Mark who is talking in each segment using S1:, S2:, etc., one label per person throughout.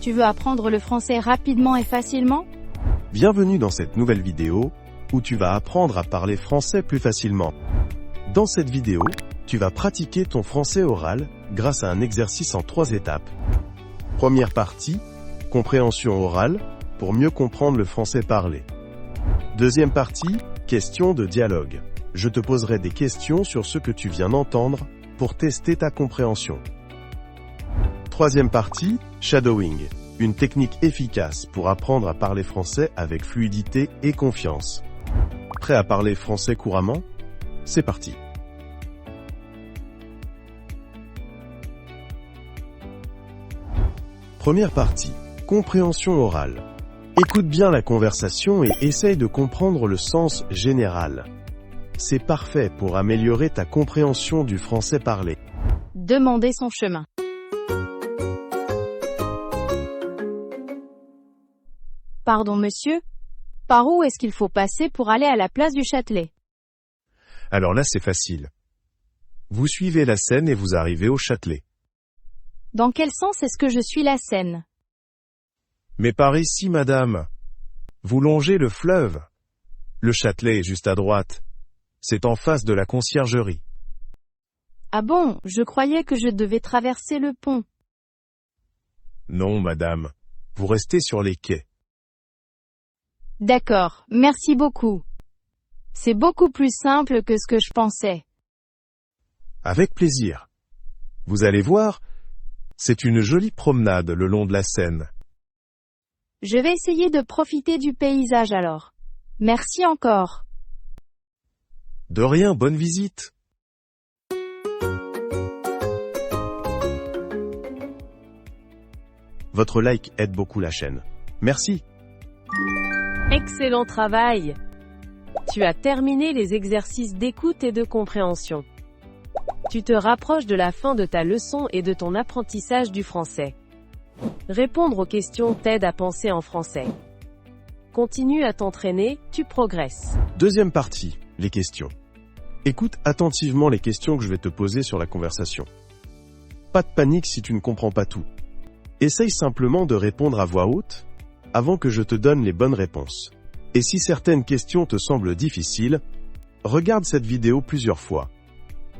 S1: Tu veux apprendre le français rapidement et facilement?
S2: Bienvenue dans cette nouvelle vidéo, où tu vas apprendre à parler français plus facilement. Dans cette vidéo, tu vas pratiquer ton français oral, grâce à un exercice en 3 étapes. Première partie, compréhension orale, pour mieux comprendre le français parlé. Deuxième partie, questions de dialogue. Je te poserai des questions sur ce que tu viens d'entendre, pour tester ta compréhension. Troisième partie, shadowing, une technique efficace pour apprendre à parler français avec fluidité et confiance. Prêt à parler français couramment? C'est parti. Première partie, compréhension orale. Écoute bien la conversation et essaye de comprendre le sens général. C'est parfait pour améliorer ta compréhension du français parlé.
S1: Demander son chemin. Pardon monsieur, par où est-ce qu'il faut passer pour aller à la place du Châtelet?
S2: Alors là c'est facile. Vous suivez la Seine et vous arrivez au Châtelet.
S1: Dans quel sens est-ce que je suis la Seine?
S2: Mais par ici madame. Vous longez le fleuve. Le Châtelet est juste à droite. C'est en face de la conciergerie.
S1: Ah bon, je croyais que je devais traverser le pont.
S2: Non madame. Vous restez sur les quais.
S1: D'accord, merci beaucoup. C'est beaucoup plus simple que ce que je pensais.
S2: Avec plaisir. Vous allez voir, c'est une jolie promenade le long de la Seine.
S1: Je vais essayer de profiter du paysage alors. Merci encore.
S2: De rien, bonne visite. Votre like aide beaucoup la chaîne. Merci.
S3: Excellent travail! Tu as terminé les exercices d'écoute et de compréhension. Tu te rapproches de la fin de ta leçon et de ton apprentissage du français. Répondre aux questions t'aide à penser en français. Continue à t'entraîner, tu progresses.
S2: Deuxième partie, les questions. Écoute attentivement les questions que je vais te poser sur la conversation. Pas de panique si tu ne comprends pas tout. Essaye simplement de répondre à voix haute, avant que je te donne les bonnes réponses. Et si certaines questions te semblent difficiles, regarde cette vidéo plusieurs fois.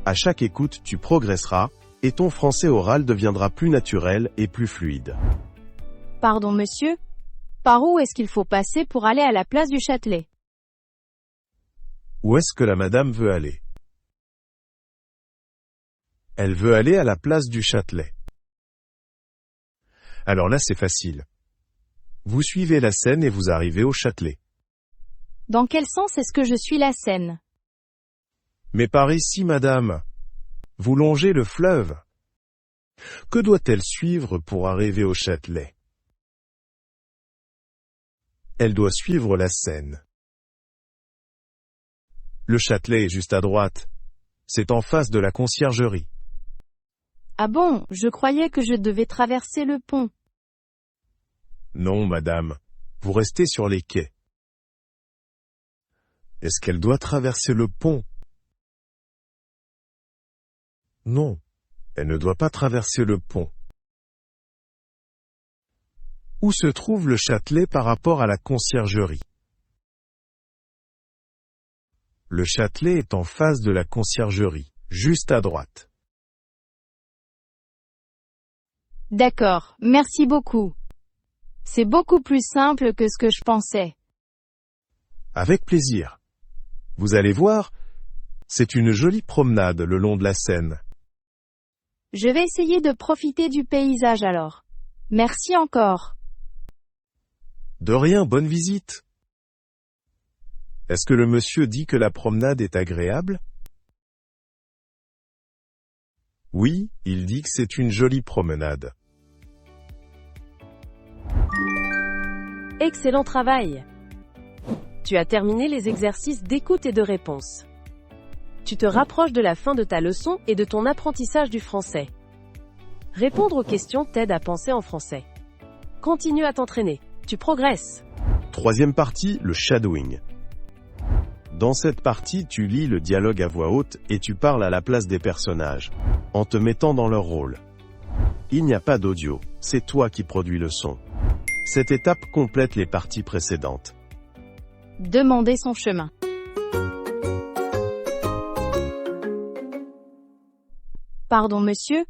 S2: À chaque écoute, tu progresseras, et ton français oral deviendra plus naturel et plus fluide.
S1: Pardon monsieur, par où est-ce qu'il faut passer pour aller à la place du Châtelet?
S2: Où est-ce que la madame veut aller? Elle veut aller à la place du Châtelet. Alors là c'est facile. Vous suivez la Seine et vous arrivez au Châtelet.
S1: Dans quel sens est-ce que je suis la Seine?
S2: Mais par ici madame. Vous longez le fleuve. Que doit-elle suivre pour arriver au Châtelet? Elle doit suivre la Seine. Le Châtelet est juste à droite. C'est en face de la conciergerie.
S1: Ah bon, je croyais que je devais traverser le pont.
S2: Non madame. Vous restez sur les quais. Est-ce qu'elle doit traverser le pont? Non. Elle ne doit pas traverser le pont. Où se trouve le Châtelet par rapport à la conciergerie? Le Châtelet est en face de la conciergerie, juste à droite.
S1: D'accord, merci beaucoup. C'est beaucoup plus simple que ce que je pensais.
S2: Avec plaisir. Vous allez voir, c'est une jolie promenade le long de la Seine.
S1: Je vais essayer de profiter du paysage alors. Merci encore.
S2: De rien, bonne visite. Est-ce que le monsieur dit que la promenade est agréable? Oui, il dit que c'est une jolie promenade.
S3: Excellent travail! Tu as terminé les exercices d'écoute et de réponse. Tu te rapproches de la fin de ta leçon et de ton apprentissage du français. Répondre aux questions t'aide à penser en français. Continue à t'entraîner, tu progresses.
S2: Troisième partie, le shadowing. Dans cette partie, tu lis le dialogue à voix haute et tu parles à la place des personnages, en te mettant dans leur rôle. Il n'y a pas d'audio, c'est toi qui produis le son. Cette étape complète les parties précédentes.
S1: Demander son chemin. Pardon monsieur,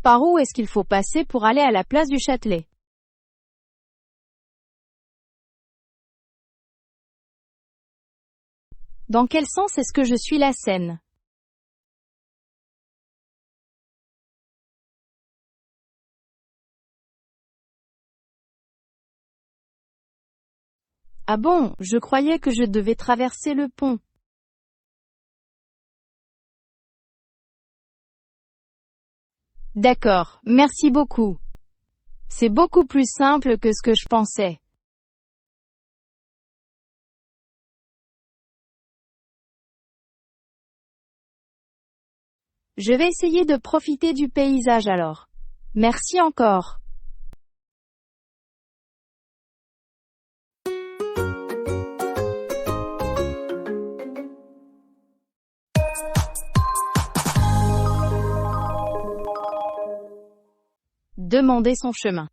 S1: par où est-ce qu'il faut passer pour aller à la place du Châtelet? Dans quel sens est-ce que je suis la Seine? Ah bon, je croyais que je devais traverser le pont. D'accord, merci beaucoup. C'est beaucoup plus simple que ce que je pensais. Je vais essayer de profiter du paysage alors. Merci encore. Demander son chemin.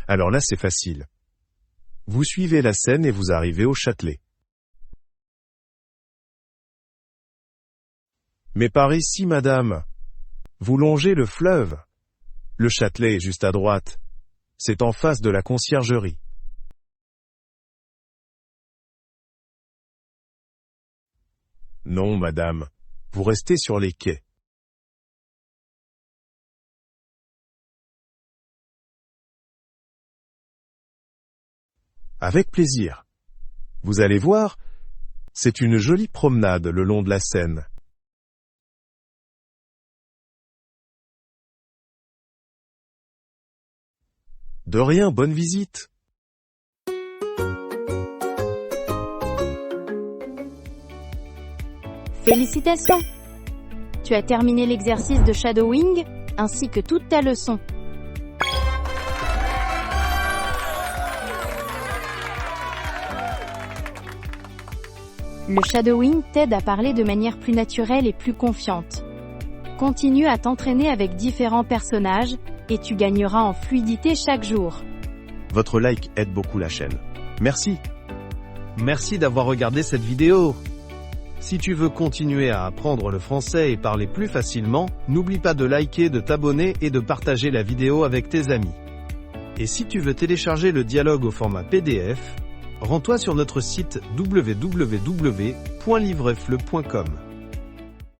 S2: Alors là c'est facile. Vous suivez la Seine et vous arrivez au Châtelet. Mais par ici, madame. Vous longez le fleuve. Le Châtelet est juste à droite. C'est en face de la conciergerie. Non, madame. Vous restez sur les quais. Avec plaisir. Vous allez voir, c'est une jolie promenade le long de la Seine. De rien, bonne visite.
S1: Félicitations! Tu as terminé l'exercice de shadowing, ainsi que toute ta leçon. Le shadowing t'aide à parler de manière plus naturelle et plus confiante. Continue à t'entraîner avec différents personnages, et tu gagneras en fluidité chaque jour.
S2: Votre like aide beaucoup la chaîne. Merci.
S4: Merci d'avoir regardé cette vidéo. Si tu veux continuer à apprendre le français et parler plus facilement, n'oublie pas de liker, de t'abonner et de partager la vidéo avec tes amis. Et si tu veux télécharger le dialogue au format PDF, rends-toi sur notre site www.livrefle.com.